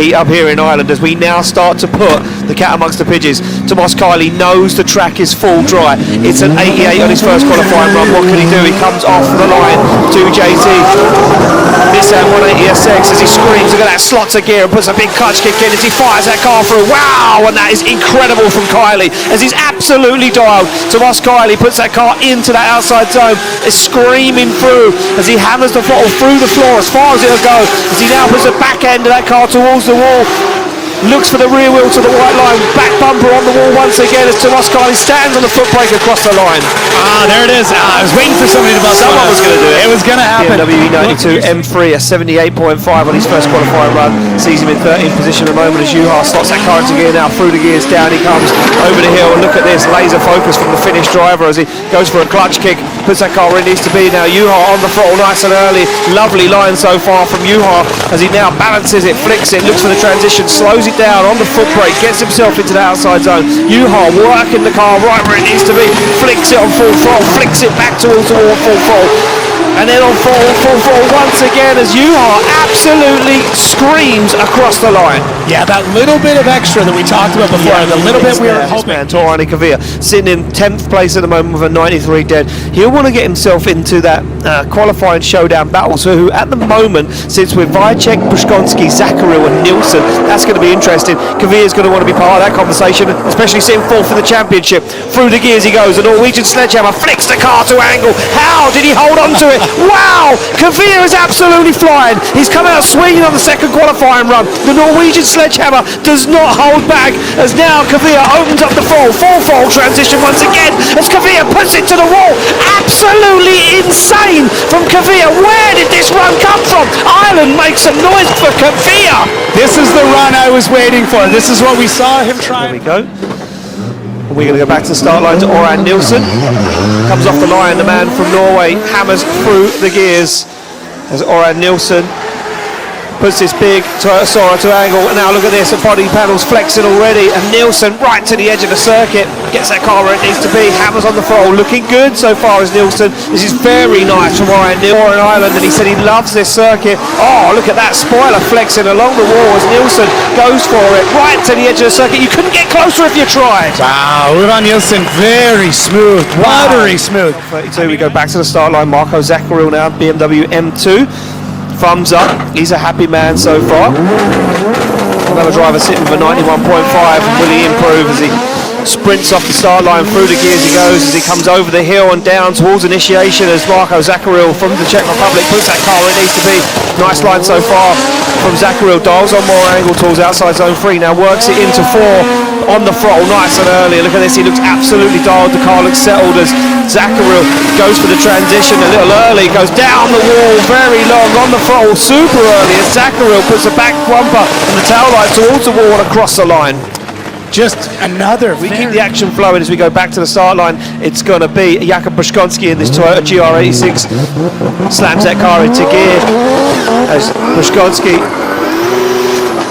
heat up here in Ireland as we now start to put the cat amongst the pigeons. Tomas Kiely knows the track is full dry. It's an 88 on his first qualifying run. What can he do? He comes off the line to JT. Nissan 180SX as he screams, look at that slot to gear and puts a big clutch kick in as he fires that car through. Wow, and that is incredible from Kiely as he's absolutely dialed. Tomas Kiely puts that car into that outside zone, is screaming through as he hammers the throttle through the floor as far as it'll go, as he now puts the back end of that car towards the wall. Looks for the rear wheel to the white line, back bumper on the wall once again as Tomas Kiely stands on the foot brake across the line. There it is. I was waiting for somebody to bust. Someone was going to do it. It was going to happen. BMW E92 M3, a 78.5 on his first qualifying run. Sees him in 13th position at the moment as Juha slots that car into gear now. Through the gears, down he comes over the hill. And look at this, laser focus from the Finnish driver as he goes for a clutch kick. Puts that car where it needs to be now. Juha on the throttle nice and early. Lovely line so far from Juha as he now balances it, flicks it, looks for the transition, slows it down on the foot brake, gets himself into the outside zone. Juha working the car right where it needs to be, flicks it on full throttle, flicks it back towards the wall full throttle. And then on full throttle once again as Juha absolutely screams across the line. Yeah, that little bit of extra that we talked about before, the little bit we were hoping. Tor Arne Kvia sitting in 10th place at the moment with a 93 dead. He'll want to get himself into that qualifying showdown battle. So who at the moment sits with Wiecek, Przygonski, Zakouril and Nilsen. That's going to be interesting. Kvia is going to want to be part of that conversation, especially sitting fourth in the championship. Through the gears he goes. The Norwegian sledgehammer flicks the car to angle. How did he hold on to it? Wow! Kvia is absolutely flying. He's come out swinging on the second qualifying run. The Norwegian sledgehammer does not hold back as now Kvia opens up the full throttle transition once again as Kvia puts it to the wall. Absolutely insane from Kvia. Where did this run come from? Ireland makes some noise for Kvia. This is the run I was waiting for. This is what we saw him try. There we go. We're going to go back to the start line to Orjan Nilsen. Comes off the line, the man from Norway hammers through the gears as Orjan Nilsen puts this big Sora to angle, and now look at this, the body panel's flexing already, and Nilsen right to the edge of the circuit, gets that car where it needs to be, hammers on the throttle, looking good so far as Nilsen. This is very nice from Orjan Nilsen in Ireland, and he said he loves this circuit. Oh, look at that spoiler flexing along the wall as Nilsen goes for it, right to the edge of the circuit. You couldn't get closer if you tried. Wow, Orjan Nilsen, very smooth, watery smooth. 32, we go back to the start line, Marco Zakouril now, BMW M2. Thumbs up, he's a happy man so far. Another driver sitting for 91.5, will he improve as he sprints off the start line, through the gears he goes as he comes over the hill and down towards initiation as Marco Zakouril from the Czech Republic puts that car where it needs to be. Nice line so far from Zakouril, dials on more angle towards outside zone 3, now works it into 4 on the throttle nice and early. Look at this, he looks absolutely dialed, the car looks settled as Zakouril goes for the transition a little early, goes down the wall very long on the throttle super early as Zakouril puts the back bumper and the tail light towards the wall and across the line. Just another. We keep the action flowing as we go back to the start line. It's going to be Jakub Przygonski in this Toyota GR86. Slams that car into gear as Przygonski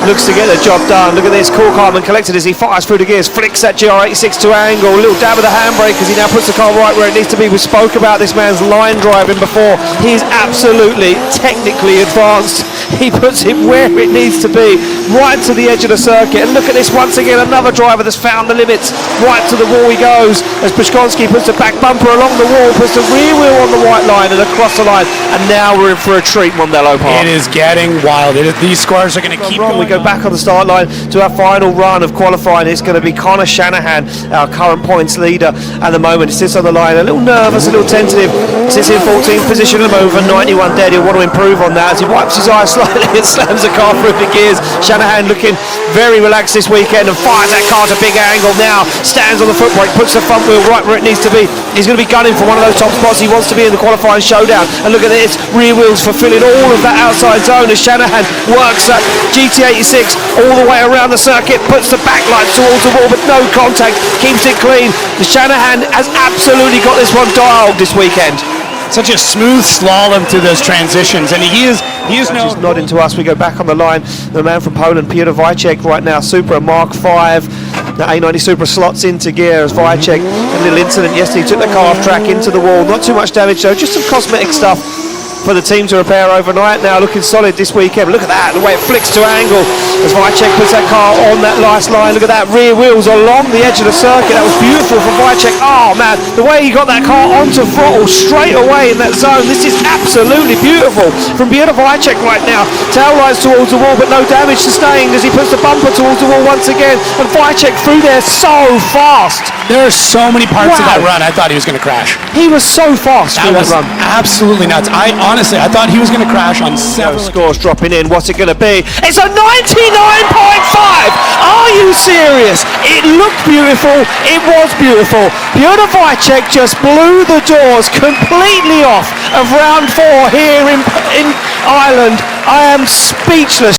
looks to get the job done. Look at this, cool, calm and collected as he fires through the gears, flicks that GR86 to angle, little dab of the handbrake as he now puts the car right where it needs to be. We spoke about this man's line driving before. He's absolutely technically advanced. He puts it where it needs to be, right to the edge of the circuit. And look at this once again, another driver that's found the limits. Right to the wall he goes as Przygonski puts the back bumper along the wall, puts the rear wheel on the white line and across the line. And now we're in for a treat, Mondello Park. It is getting wild. These scores are going to keep going. We go back on the start line to our final run of qualifying. It's going to be Conor Shanahan, our current points leader at the moment. He sits on the line, a little nervous, a little tentative. Sits in 14th position at the moment, 91 dead. He'll want to improve on that as he wipes his eyes slightly and slams the car through the gears. Shanahan looking very relaxed this weekend and fires that car to big angle now. Stands on the foot brake, puts the front wheel right where it needs to be. He's going to be gunning for one of those top spots. He wants to be in the qualifying showdown. And look at this, rear wheels fulfilling all of that outside zone as Shanahan works that GT86 all the way around the circuit, puts the backlight towards the wall but no contact, keeps it clean. The Shanahan has absolutely got this one dialed this weekend. Such a smooth slalom to those transitions, and he is just nodding to us. We go back on the line. The man from Poland, Piotr Wiecek, right now Supra Mark 5. The A90 Supra slots into gear as Wiecek had a little incident yesterday. He took the car off track into the wall. Not too much damage though, just some cosmetic stuff. for the team to repair overnight. Now looking solid this weekend. Look at that, the way it flicks to angle as Wiecek puts that car on that last line. Look at that, rear wheels along the edge of the circuit. That was beautiful from Wiecek. Oh man, the way he got that car onto throttle straight away in that zone. This is absolutely beautiful from Piotr Wiecek right now. Tail lights towards the wall, but no damage sustained as he puts the bumper towards the wall once again. And Wiecek through there so fast. There are so many parts of that run I thought he was going to crash. He was so fast through that run. Absolutely nuts. I thought he was going to crash on several scores dropping in. What's it going to be? It's a 99.5. Are you serious? It looked beautiful. It was beautiful. Piotr Wiecek just blew the doors completely off of round 4 here in Ireland. I am speechless.